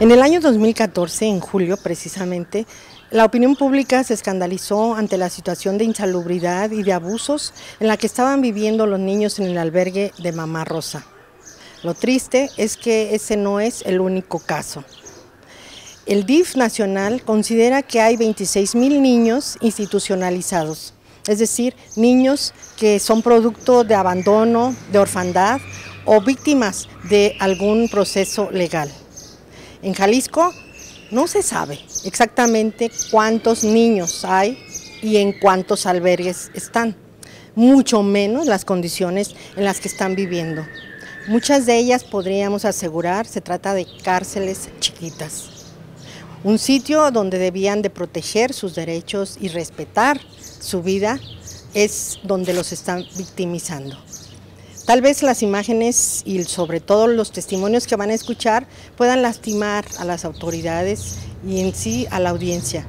En el año 2014, en julio precisamente, la opinión pública se escandalizó ante la situación de insalubridad y de abusos en la que estaban viviendo los niños en el albergue de Mamá Rosa. Lo triste es que ese no es el único caso. El DIF nacional considera que hay 26,000 niños institucionalizados, es decir, niños que son producto de abandono, de orfandad o víctimas de algún proceso legal. En Jalisco no se sabe exactamente cuántos niños hay y en cuántos albergues están, mucho menos las condiciones en las que están viviendo. Muchas de ellas podríamos asegurar se trata de cárceles chiquitas. Un sitio donde debían de proteger sus derechos y respetar su vida es donde los están victimizando. Tal vez las imágenes y sobre todo los testimonios que van a escuchar puedan lastimar a las autoridades y en sí a la audiencia,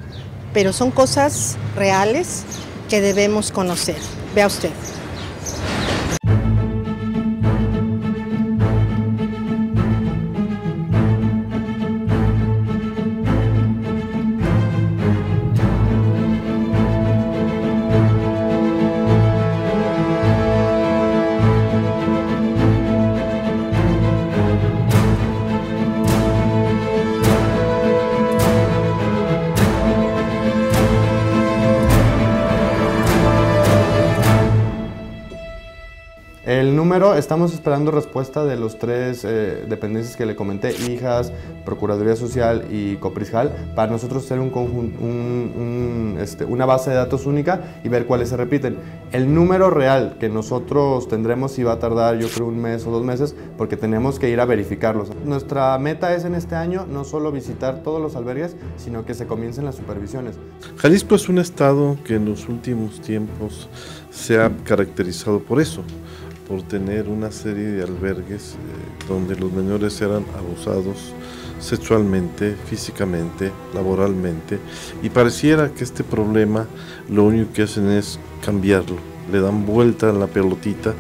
pero son cosas reales que debemos conocer. Vea usted. El número, estamos esperando respuesta de los tres dependencias que le comenté, IJAS, Procuraduría Social y Coprisjal, para nosotros hacer una base de datos única y ver cuáles se repiten. El número real que nosotros tendremos sí va a tardar, yo creo, 1 mes o 2 meses, porque tenemos que ir a verificarlos. Nuestra meta es en este año no solo visitar todos los albergues, sino que se comiencen las supervisiones. Jalisco es un estado que en los últimos tiempos se ha caracterizado por eso, por tener una serie de albergues donde los menores eran abusados sexualmente, físicamente, laboralmente, y pareciera que este problema lo único que hacen es cambiarlo, le dan vuelta a la pelotita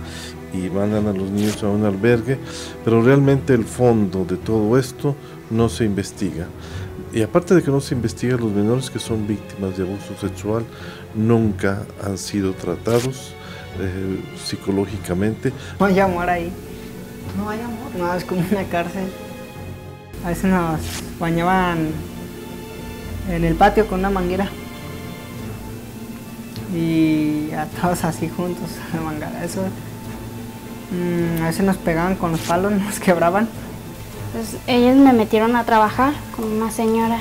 y mandan a los niños a un albergue, pero realmente el fondo de todo esto no se investiga. Y aparte de que no se investiga, los menores que son víctimas de abuso sexual nunca han sido tratados psicológicamente. No hay amor ahí. No hay amor. No, es como una cárcel. A veces nos bañaban en el patio con una manguera. Y a todos así juntos, de manguera. Eso. A veces nos pegaban con los palos, nos quebraban. Pues ellos me metieron a trabajar con una señora,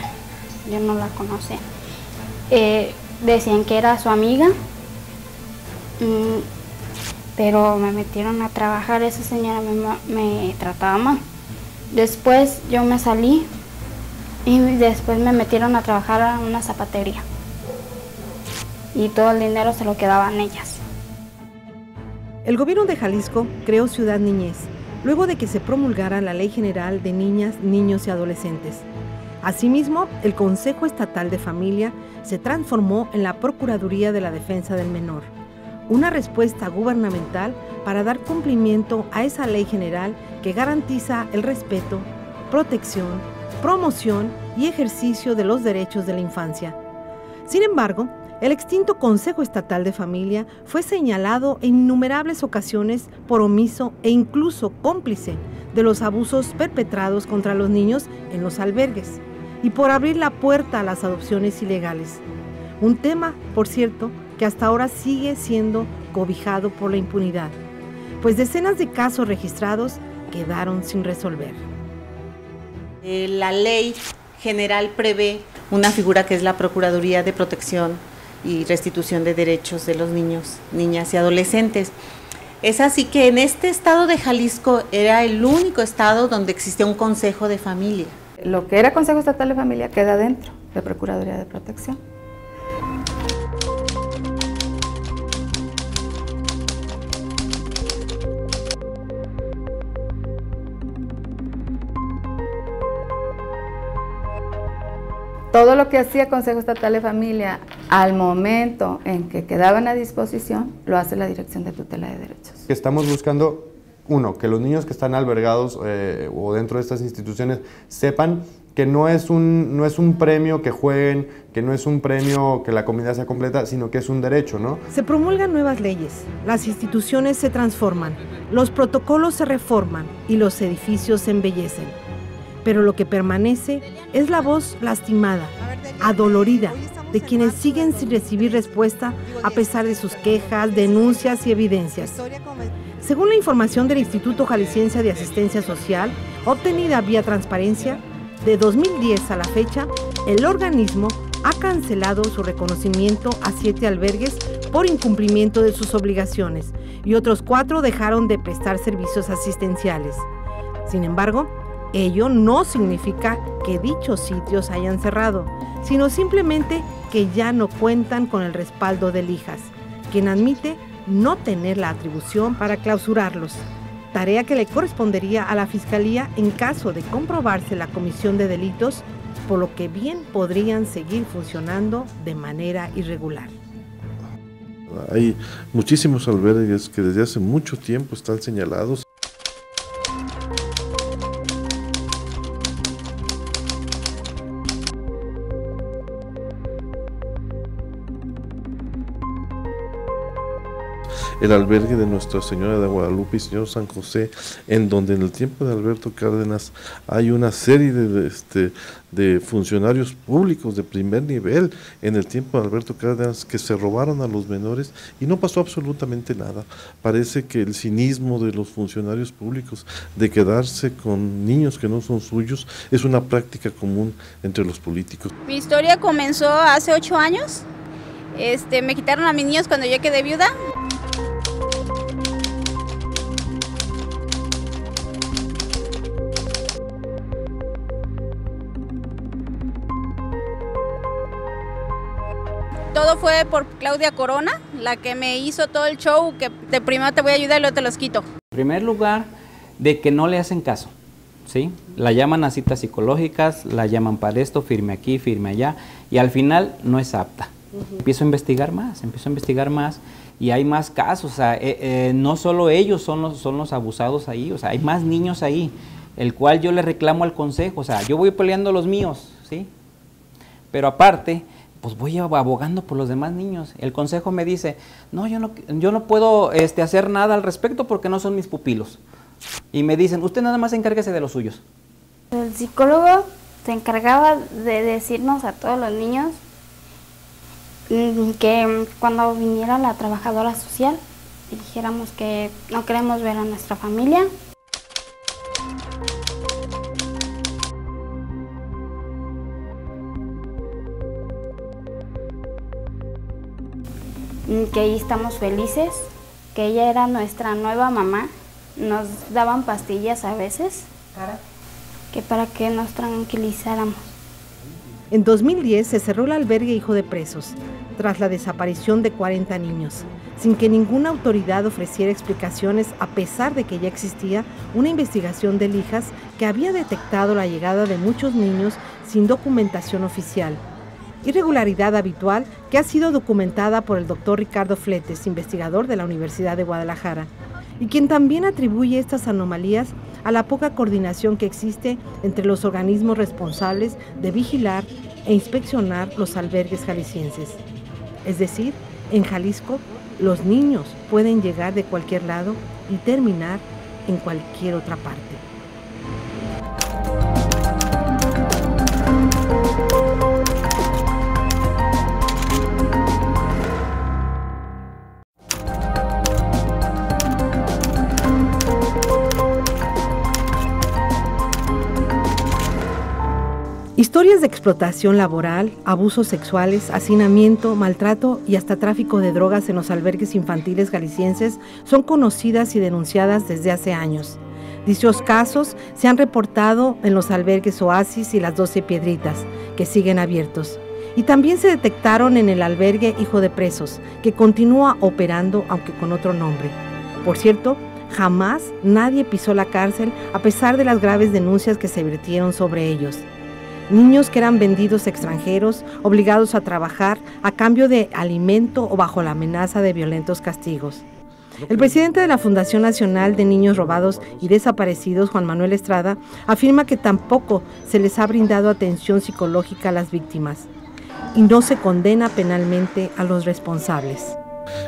yo no la conocía. Decían que era su amiga. Pero me metieron a trabajar, esa señora me trataba mal. Después yo me salí y después me metieron a trabajar a una zapatería. Y todo el dinero se lo quedaban ellas. El gobierno de Jalisco creó Ciudad Niñez, luego de que se promulgara la Ley General de Niñas, Niños y Adolescentes. Asimismo, el Consejo Estatal de Familia se transformó en la Procuraduría de la Defensa del Menor, una respuesta gubernamental para dar cumplimiento a esa ley general que garantiza el respeto, protección, promoción y ejercicio de los derechos de la infancia. Sin embargo, el extinto Consejo Estatal de Familia fue señalado en innumerables ocasiones por omiso e incluso cómplice de los abusos perpetrados contra los niños en los albergues y por abrir la puerta a las adopciones ilegales. Un tema, por cierto, que hasta ahora sigue siendo cobijado por la impunidad, pues decenas de casos registrados quedaron sin resolver. La ley general prevé una figura que es la Procuraduría de Protección y Restitución de Derechos de los Niños, Niñas y Adolescentes. Es así que en este estado de Jalisco era el único estado donde existía un Consejo de Familia. Lo que era Consejo Estatal de Familia queda dentro de Procuraduría de Protección. Todo lo que hacía Consejo Estatal de Familia al momento en que quedaban a disposición, lo hace la Dirección de Tutela de Derechos. Estamos buscando uno, que los niños que están albergados o dentro de estas instituciones sepan que no es un premio que jueguen, que no es un premio que la comida sea completa, sino que es un derecho, ¿no? Se promulgan nuevas leyes, las instituciones se transforman, los protocolos se reforman y los edificios se embellecen. Pero lo que permanece es la voz lastimada, adolorida, de quienes siguen sin recibir respuesta a pesar de sus quejas, denuncias y evidencias. Según la información del Instituto Jalisciense de Asistencia Social, obtenida vía transparencia, de 2010 a la fecha, el organismo ha cancelado su reconocimiento a 7 albergues por incumplimiento de sus obligaciones y otros 4 dejaron de prestar servicios asistenciales. Sin embargo, ello no significa que dichos sitios hayan cerrado, sino simplemente que ya no cuentan con el respaldo del IJAS, quien admite no tener la atribución para clausurarlos, tarea que le correspondería a la Fiscalía en caso de comprobarse la comisión de delitos, por lo que bien podrían seguir funcionando de manera irregular. Hay muchísimos albergues que desde hace mucho tiempo están señalados. El albergue de Nuestra Señora de Guadalupe y Señor San José, en donde en el tiempo de Alberto Cárdenas hay una serie de funcionarios públicos de primer nivel en el tiempo de Alberto Cárdenas que se robaron a los menores y no pasó absolutamente nada. Parece que el cinismo de los funcionarios públicos de quedarse con niños que no son suyos es una práctica común entre los políticos. Mi historia comenzó hace 8 años. Me quitaron a mis niños cuando yo quedé viuda. Todo fue por Claudia Corona, la que me hizo todo el show, que de primero te voy a ayudar y luego te los quito. En primer lugar, de que no le hacen caso, ¿sí? La llaman a citas psicológicas, la llaman para esto, firme aquí, firme allá, y al final no es apta. Empiezo a investigar más, y hay más casos, o sea, no solo ellos son los abusados ahí, o sea, hay más niños ahí, el cual yo le reclamo al consejo, o sea, yo voy peleando los míos, ¿sí? Pero aparte, pues voy abogando por los demás niños. El consejo me dice, no, yo no puedo hacer nada al respecto porque no son mis pupilos. Y me dicen, usted nada más encárguese de los suyos. El psicólogo se encargaba de decirnos a todos los niños que cuando viniera la trabajadora social, dijéramos que no queremos ver a nuestra familia. Que ahí estamos felices, que ella era nuestra nueva mamá, nos daban pastillas a veces, para que nos tranquilizáramos. En 2010 se cerró el albergue Hijo de Presos, tras la desaparición de 40 niños, sin que ninguna autoridad ofreciera explicaciones a pesar de que ya existía una investigación del IJAS que había detectado la llegada de muchos niños sin documentación oficial. Irregularidad habitual que ha sido documentada por el doctor Ricardo Fletes, investigador de la Universidad de Guadalajara, y quien también atribuye estas anomalías a la poca coordinación que existe entre los organismos responsables de vigilar e inspeccionar los albergues jaliscienses. Es decir, en Jalisco, los niños pueden llegar de cualquier lado y terminar en cualquier otra parte. Historias de explotación laboral, abusos sexuales, hacinamiento, maltrato y hasta tráfico de drogas en los albergues infantiles jaliscienses son conocidas y denunciadas desde hace años. Dichos casos se han reportado en los albergues Oasis y las 12 Piedritas, que siguen abiertos. Y también se detectaron en el albergue Hijo de Presos, que continúa operando aunque con otro nombre. Por cierto, jamás nadie pisó la cárcel a pesar de las graves denuncias que se vertieron sobre ellos. Niños que eran vendidos a extranjeros, obligados a trabajar a cambio de alimento o bajo la amenaza de violentos castigos. El presidente de la Fundación Nacional de Niños Robados y Desaparecidos, Juan Manuel Estrada, afirma que tampoco se les ha brindado atención psicológica a las víctimas y no se condena penalmente a los responsables.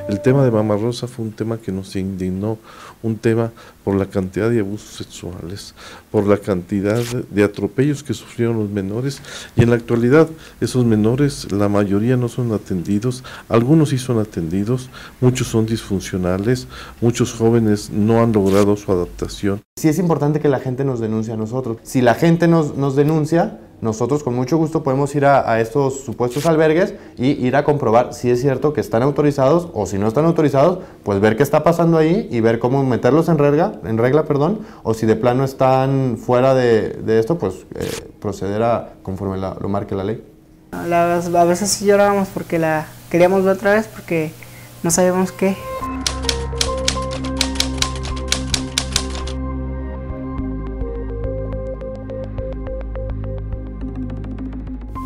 El tema de Mamá Rosa fue un tema que nos indignó, un tema por la cantidad de abusos sexuales, por la cantidad de atropellos que sufrieron los menores, y en la actualidad esos menores, la mayoría no son atendidos, algunos sí son atendidos, muchos son disfuncionales, muchos jóvenes no han logrado su adaptación. Sí es importante que la gente nos denuncie a nosotros. Si la gente nos denuncia, nosotros con mucho gusto podemos ir a estos supuestos albergues y ir a comprobar si es cierto que están autorizados, o si no están autorizados, pues ver qué está pasando ahí y ver cómo meterlos en regla, o si de plano están fuera de esto, pues proceder a conforme lo marque la ley. A veces sí llorábamos porque la queríamos ver otra vez porque no sabíamos qué.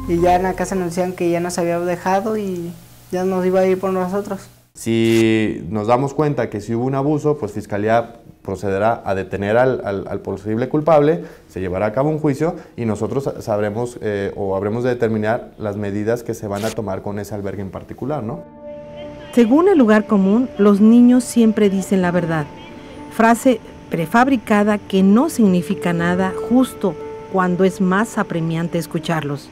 Y ya en la casa nos decían que ya nos había dejado y ya nos iba a ir por nosotros. Si nos damos cuenta que si hubo un abuso, pues Fiscalía procederá a detener al posible culpable, se llevará a cabo un juicio y nosotros sabremos o habremos de determinar las medidas que se van a tomar con ese albergue en particular, ¿no? Según el lugar común, los niños siempre dicen la verdad. Frase prefabricada que no significa nada justo cuando es más apremiante escucharlos.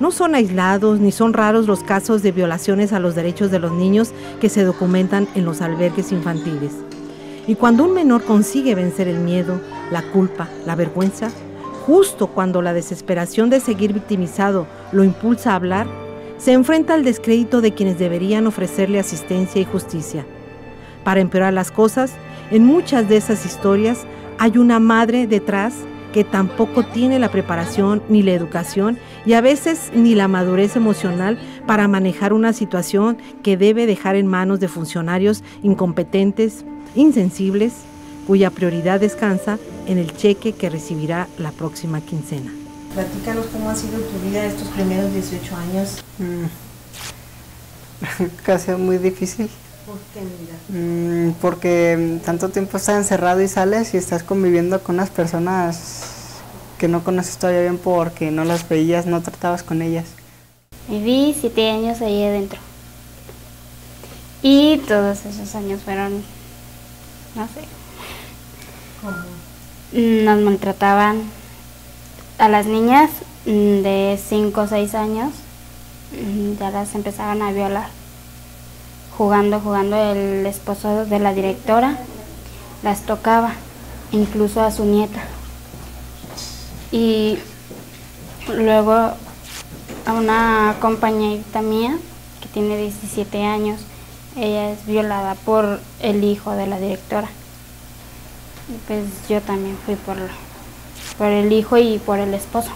No son aislados ni son raros los casos de violaciones a los derechos de los niños que se documentan en los albergues infantiles. Y cuando un menor consigue vencer el miedo, la culpa, la vergüenza, justo cuando la desesperación de seguir victimizado lo impulsa a hablar, se enfrenta al descrédito de quienes deberían ofrecerle asistencia y justicia. Para empeorar las cosas, en muchas de esas historias hay una madre detrás que tampoco tiene la preparación ni la educación y a veces ni la madurez emocional para manejar una situación que debe dejar en manos de funcionarios incompetentes, insensibles, cuya prioridad descansa en el cheque que recibirá la próxima quincena. Platícanos cómo ha sido tu vida estos primeros 18 años. Que ha sido muy difícil. ¿Por qué, mira? Porque tanto tiempo estás encerrado y sales y estás conviviendo con unas personas que no conoces todavía bien porque no las veías, no tratabas con ellas. Viví 7 años ahí adentro. Y todos esos años fueron, no sé. ¿Cómo? Nos maltrataban a las niñas de 5 o 6 años, ya las empezaban a violar. Jugando el esposo de la directora las tocaba, incluso a su nieta. Y luego a una compañerita mía que tiene 17 años, ella es violada por el hijo de la directora. Y pues yo también fui por el hijo y por el esposo.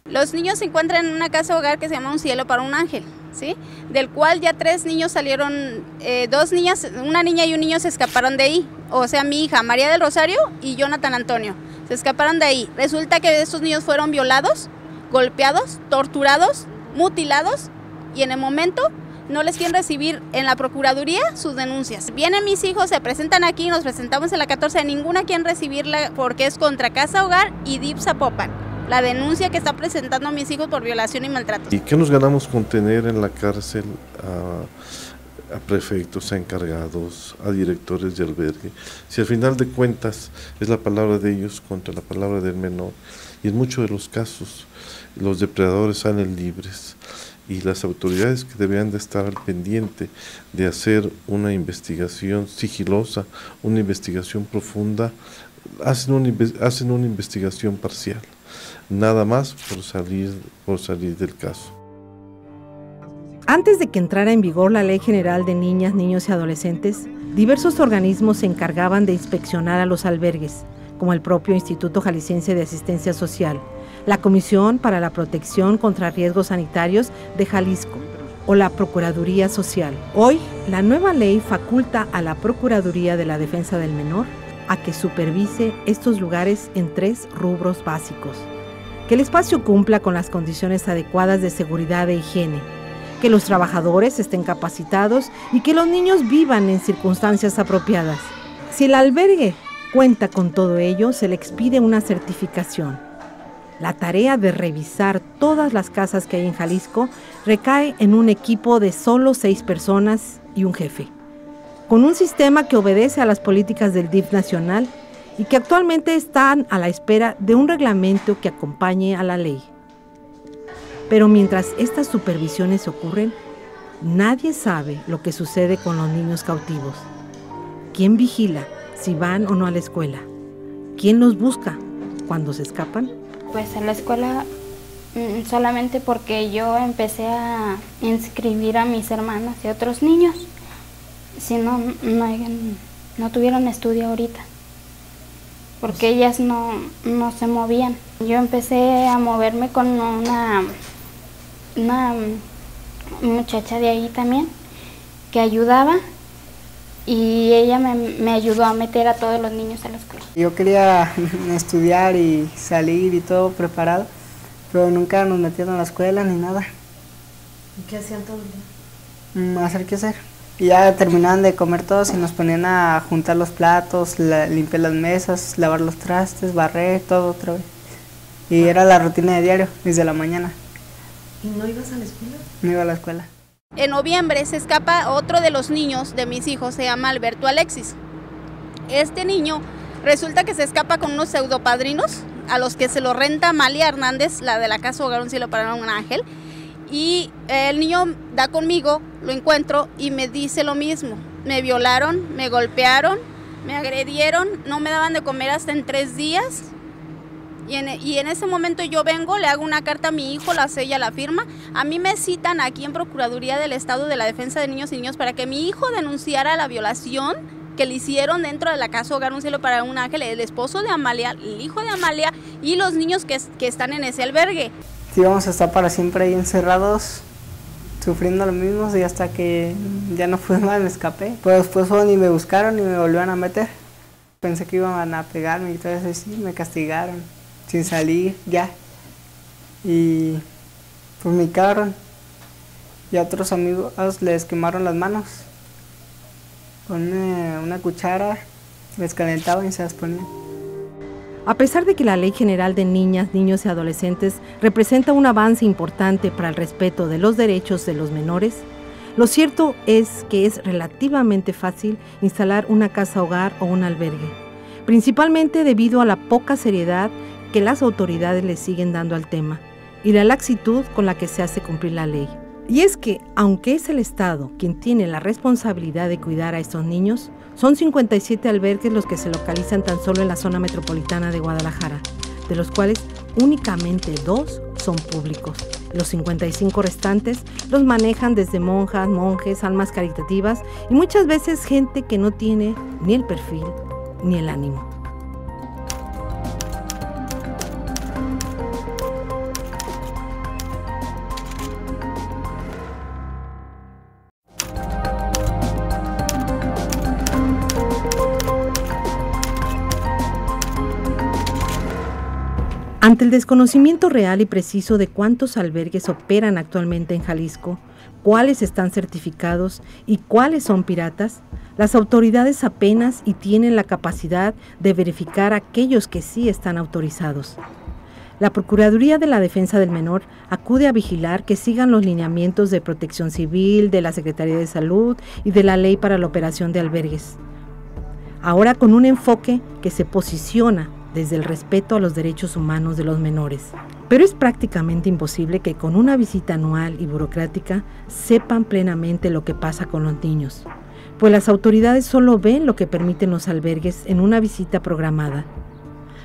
Los niños se encuentran en una casa hogar que se llama Un Cielo para un Ángel, ¿sí? Del cual ya 3 niños salieron, 2 niñas, una niña y un niño se escaparon de ahí. O sea, mi hija María del Rosario y Jonathan Antonio se escaparon de ahí. Resulta que estos niños fueron violados, golpeados, torturados, mutilados y en el momento no les quieren recibir en la Procuraduría sus denuncias. Vienen mis hijos, se presentan aquí, nos presentamos en la 14, ninguna quieren recibirla porque es contra Casa Hogar y DIF Zapopan. La denuncia que están presentando mis hijos por violación y maltrato. ¿Y qué nos ganamos con tener en la cárcel a prefectos, a encargados, a directores de albergue? Si al final de cuentas es la palabra de ellos contra la palabra del menor, y en muchos de los casos los depredadores salen libres, y las autoridades que deberían de estar al pendiente de hacer una investigación sigilosa, una investigación profunda, hacen una investigación parcial. Nada más por salir del caso. Antes de que entrara en vigor la Ley General de Niñas, Niños y Adolescentes, diversos organismos se encargaban de inspeccionar a los albergues, como el propio Instituto Jalisciense de Asistencia Social, la Comisión para la Protección contra Riesgos Sanitarios de Jalisco o la Procuraduría Social. Hoy, la nueva ley faculta a la Procuraduría de la Defensa del Menor a que supervise estos lugares en 3 rubros básicos: que el espacio cumpla con las condiciones adecuadas de seguridad e higiene, que los trabajadores estén capacitados y que los niños vivan en circunstancias apropiadas. Si el albergue cuenta con todo ello, se le expide una certificación. La tarea de revisar todas las casas que hay en Jalisco recae en un equipo de solo 6 personas y un jefe, con un sistema que obedece a las políticas del DIF nacional y que actualmente están a la espera de un reglamento que acompañe a la ley. Pero mientras estas supervisiones ocurren, nadie sabe lo que sucede con los niños cautivos. ¿Quién vigila si van o no a la escuela? ¿Quién los busca cuando se escapan? Pues en la escuela solamente porque yo empecé a inscribir a mis hermanas y otros niños. Si no tuvieron estudio ahorita, porque ellas no se movían. Yo empecé a moverme con una muchacha de ahí también, que ayudaba, y ella me ayudó a meter a todos los niños a la escuela. Yo quería estudiar y salir y todo preparado, pero nunca nos metieron a la escuela ni nada. ¿Y qué hacían todo el día? Hacer qué hacer. Y ya terminaban de comer todos y nos ponían a juntar los platos, limpiar las mesas, lavar los trastes, barrer, todo otra vez. Y era la rutina de diario, desde la mañana. ¿Y no ibas a la escuela? No iba a la escuela. En noviembre se escapa otro de los niños de mis hijos, se llama Alberto Alexis. Este niño resulta que se escapa con unos pseudopadrinos a los que se lo renta Amalia Hernández, la de la Casa Hogar Un Cielo para un Ángel. Y el niño da conmigo, lo encuentro y me dice lo mismo. Me violaron, me golpearon, me agredieron, no me daban de comer hasta en 3 días. Y en ese momento yo vengo, le hago una carta a mi hijo, la sella, la firma. A mí me citan aquí en Procuraduría del Estado de la Defensa de Niños y Niñas para que mi hijo denunciara la violación que le hicieron dentro de la Casa Hogar Un Cielo para un Ángel, el esposo de Amalia, el hijo de Amalia y los niños que están en ese albergue. Sí, vamos a estar para siempre ahí encerrados, sufriendo lo mismo, y hasta que ya no pude más me escapé. Pero después fueron y me buscaron y me volvieron a meter. Pensé que iban a pegarme y todo eso, y sí, me castigaron, sin salir ya. Y pues me cagaron. Y a otros amigos les quemaron las manos. Con una cuchara les calentaban y se las ponían. A pesar de que la Ley General de Niñas, Niños y Adolescentes representa un avance importante para el respeto de los derechos de los menores, lo cierto es que es relativamente fácil instalar una casa hogar o un albergue, principalmente debido a la poca seriedad que las autoridades le siguen dando al tema y la laxitud con la que se hace cumplir la ley. Y es que, aunque es el Estado quien tiene la responsabilidad de cuidar a estos niños, son 57 albergues los que se localizan tan solo en la zona metropolitana de Guadalajara, de los cuales únicamente 2 son públicos. Los 55 restantes los manejan desde monjas, monjes, almas caritativas y muchas veces gente que no tiene ni el perfil ni el ánimo. Ante el desconocimiento real y preciso de cuántos albergues operan actualmente en Jalisco, cuáles están certificados y cuáles son piratas, las autoridades apenas y tienen la capacidad de verificar aquellos que sí están autorizados. La Procuraduría de la Defensa del Menor acude a vigilar que sigan los lineamientos de Protección Civil, de la Secretaría de Salud y de la Ley para la Operación de Albergues. Ahora con un enfoque que se posiciona desde el respeto a los derechos humanos de los menores. Pero es prácticamente imposible que con una visita anual y burocrática sepan plenamente lo que pasa con los niños, pues las autoridades solo ven lo que permiten los albergues en una visita programada.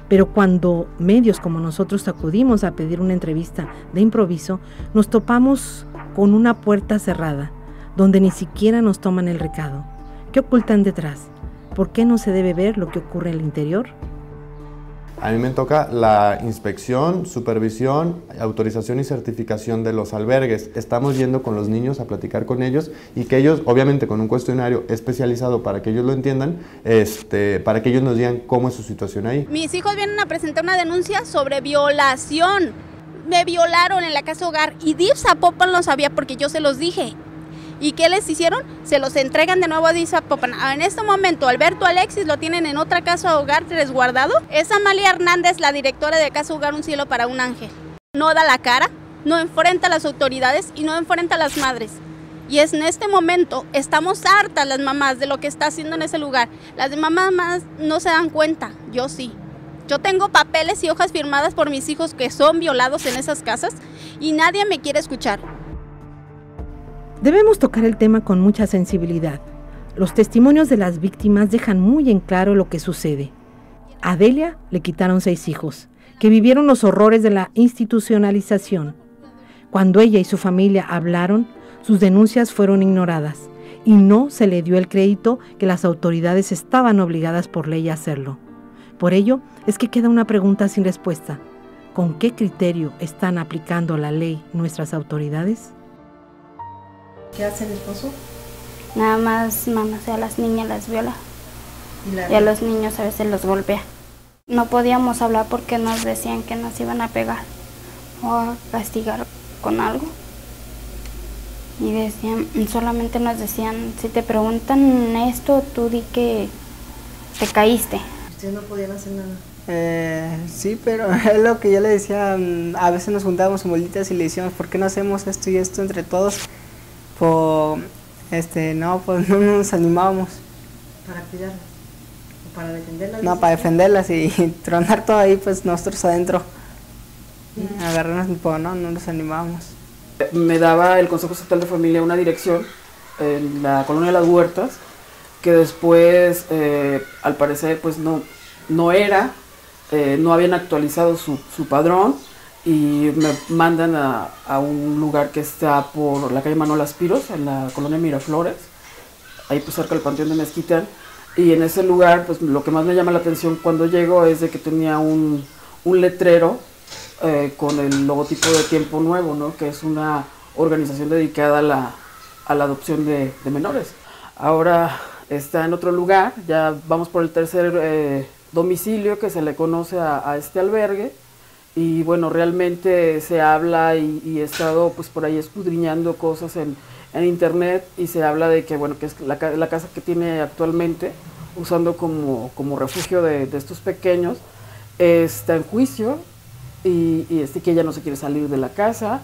Pero cuando medios como nosotros acudimos a pedir una entrevista de improviso, nos topamos con una puerta cerrada, donde ni siquiera nos toman el recado. ¿Qué ocultan detrás? ¿Por qué no se debe ver lo que ocurre en el interior? A mí me toca la inspección, supervisión, autorización y certificación de los albergues. Estamos yendo con los niños a platicar con ellos y que ellos, obviamente con un cuestionario especializado para que ellos lo entiendan, para que ellos nos digan cómo es su situación ahí. Mis hijos vienen a presentar una denuncia sobre violación. me violaron en la casa hogar y DIF Zapopan lo sabía porque yo se los dije. ¿Y qué les hicieron? Se los entregan de nuevo a DIF Zapopan. En este momento, Alberto Alexis lo tienen en otra casa hogar resguardado. Es Amalia Hernández, la directora de Casa Hogar Un Cielo para un Ángel. No da la cara, no enfrenta a las autoridades y no enfrenta a las madres. Y en este momento estamos hartas las mamás de lo que está haciendo en ese lugar. Las mamás no se dan cuenta, yo sí. Yo tengo papeles y hojas firmadas por mis hijos que son violados en esas casas y nadie me quiere escuchar. Debemos tocar el tema con mucha sensibilidad. Los testimonios de las víctimas dejan muy en claro lo que sucede. A Delia le quitaron 6 hijos, que vivieron los horrores de la institucionalización. Cuando ella y su familia hablaron, sus denuncias fueron ignoradas y no se le dio el crédito que las autoridades estaban obligadas por ley a hacerlo. Por ello, es que queda una pregunta sin respuesta. ¿Con qué criterio están aplicando la ley nuestras autoridades? ¿Qué hace el esposo? Nada más a las niñas las viola y a los niños a veces los golpea. No podíamos hablar porque nos decían que nos iban a pegar o a castigar con algo. Y decían, solamente nos decían, si te preguntan esto, tú di que te caíste. ¿Ustedes no podían hacer nada? Sí, pero es lo que yo le decía, a veces nos juntábamos en bolitas y le decíamos, ¿por qué no hacemos esto y esto entre todos? No, pues no nos animábamos. ¿Para cuidarlas? ¿O para defenderlas? No, para defenderlas y tronar todo ahí, pues nosotros adentro. Agarrarnos, pues no nos animábamos. Me daba el Consejo Estatal de Familia una dirección en la colonia de las Huertas, que después, al parecer, pues no era, no habían actualizado su padrón y me mandan a un lugar que está por la calle Manuel Aspiros, en la colonia Miraflores, ahí pues cerca del Panteón de Mezquitán, y en ese lugar, pues lo que más me llama la atención cuando llego es de que tenía un letrero con el logotipo de Tiempo Nuevo, ¿no? Que es una organización dedicada a la adopción de menores. Ahora está en otro lugar, ya vamos por el tercer domicilio que se le conoce a este albergue, y bueno, realmente se habla y he estado pues por ahí escudriñando cosas en internet, y se habla de que bueno, que es la casa que tiene actualmente, usando como refugio de estos pequeños, está en juicio, y que ella no se quiere salir de la casa,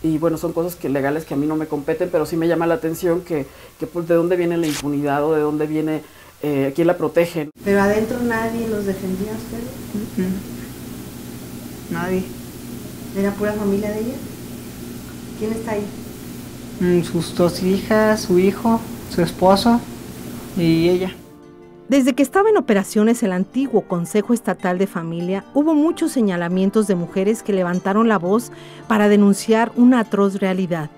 y bueno, son cosas legales que a mí no me competen, pero sí me llama la atención que pues, de dónde viene la impunidad o de dónde viene, quién la protege. ¿Pero adentro nadie los defendía a ustedes? Nadie. ¿Era pura familia de ella? ¿Quién está ahí? Sus 2 hijas, su hijo, su esposo y ella. Desde que estaba en operaciones el antiguo Consejo Estatal de Familia, hubo muchos señalamientos de mujeres que levantaron la voz para denunciar una atroz realidad.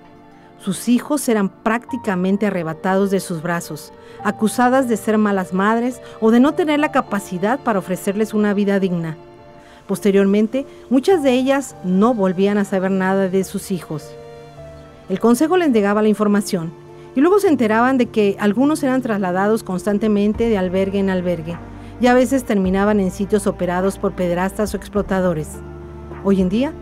Sus hijos eran prácticamente arrebatados de sus brazos, acusadas de ser malas madres o de no tener la capacidad para ofrecerles una vida digna. Posteriormente, muchas de ellas no volvían a saber nada de sus hijos. El Consejo les negaba la información, y luego se enteraban de que algunos eran trasladados constantemente de albergue en albergue y a veces terminaban en sitios operados por pederastas o explotadores. Hoy en día,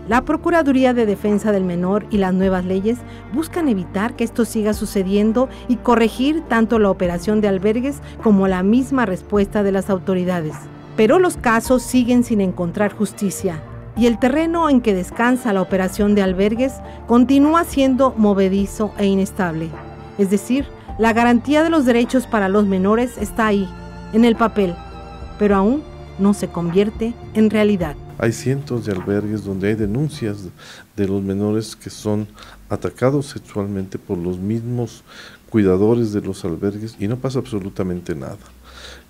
la Procuraduría de Defensa del Menor y las nuevas leyes buscan evitar que esto siga sucediendo y corregir tanto la operación de albergues como la misma respuesta de las autoridades. Pero los casos siguen sin encontrar justicia, y el terreno en que descansa la operación de albergues continúa siendo movedizo e inestable. Es decir, la garantía de los derechos para los menores está ahí, en el papel, pero aún no se convierte en realidad. Hay cientos de albergues donde hay denuncias de los menores que son atacados sexualmente por los mismos cuidadores de los albergues y no pasa absolutamente nada.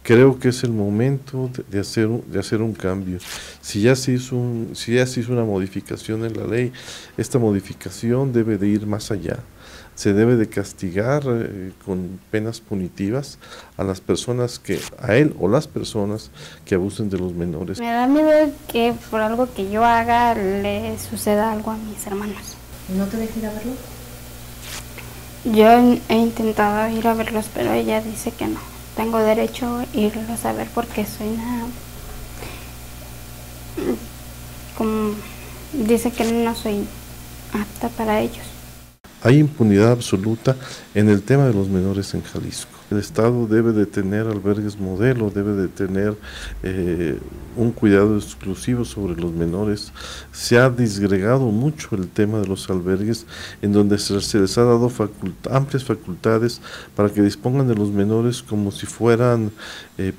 Creo que es el momento de hacer un cambio. Si ya se hizo una modificación en la ley, esta modificación debe de ir más allá. Se debe de castigar con penas punitivas a las personas a él o las personas que abusen de los menores. Me da miedo que por algo que yo haga le suceda algo a mis hermanos. ¿Y no te deja ir a verlos? Yo he intentado ir a verlos, pero ella dice que no. Tengo derecho a irlos a ver porque soy una... como dice que no soy apta para ellos. Hay impunidad absoluta en el tema de los menores en Jalisco. El Estado debe de tener albergues modelo, debe de tener un cuidado exclusivo sobre los menores. Se ha disgregado mucho el tema de los albergues, en donde se les ha dado amplias facultades para que dispongan de los menores como si fueran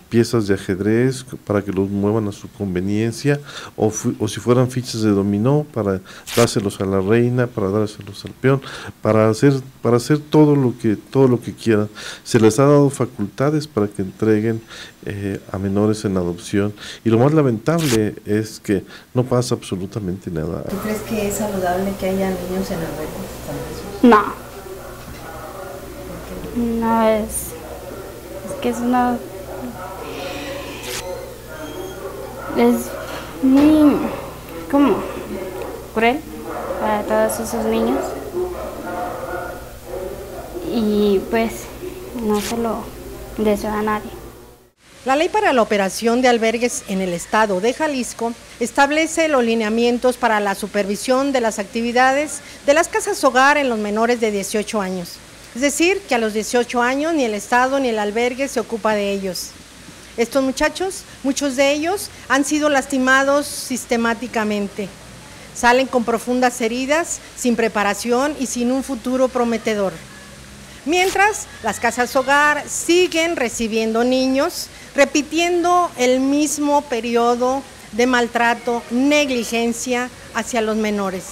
piezas de ajedrez, para que los muevan a su conveniencia, o si fueran fichas de dominó, para dárselos a la reina, para dárselos al peón, para hacer todo lo que quieran. Se les ha dado facultades para que entreguen a menores en adopción, y lo más lamentable es que no pasa absolutamente nada. ¿Tú crees que es saludable que haya niños en albergues? No. No es que es una... Es muy... ¿cómo? Cruel para todos esos niños. Y pues no se lo deseo a nadie. La ley para la operación de albergues en el estado de Jalisco establece los lineamientos para la supervisión de las actividades de las casas hogar en los menores de 18 años. Es decir, que a los 18 años ni el estado ni el albergue se ocupa de ellos. Estos muchachos, muchos de ellos, han sido lastimados sistemáticamente. Salen con profundas heridas, sin preparación y sin un futuro prometedor. Mientras, las casas hogar siguen recibiendo niños, repitiendo el mismo periodo de maltrato, negligencia hacia los menores.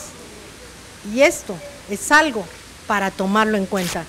Y esto es algo para tomarlo en cuenta.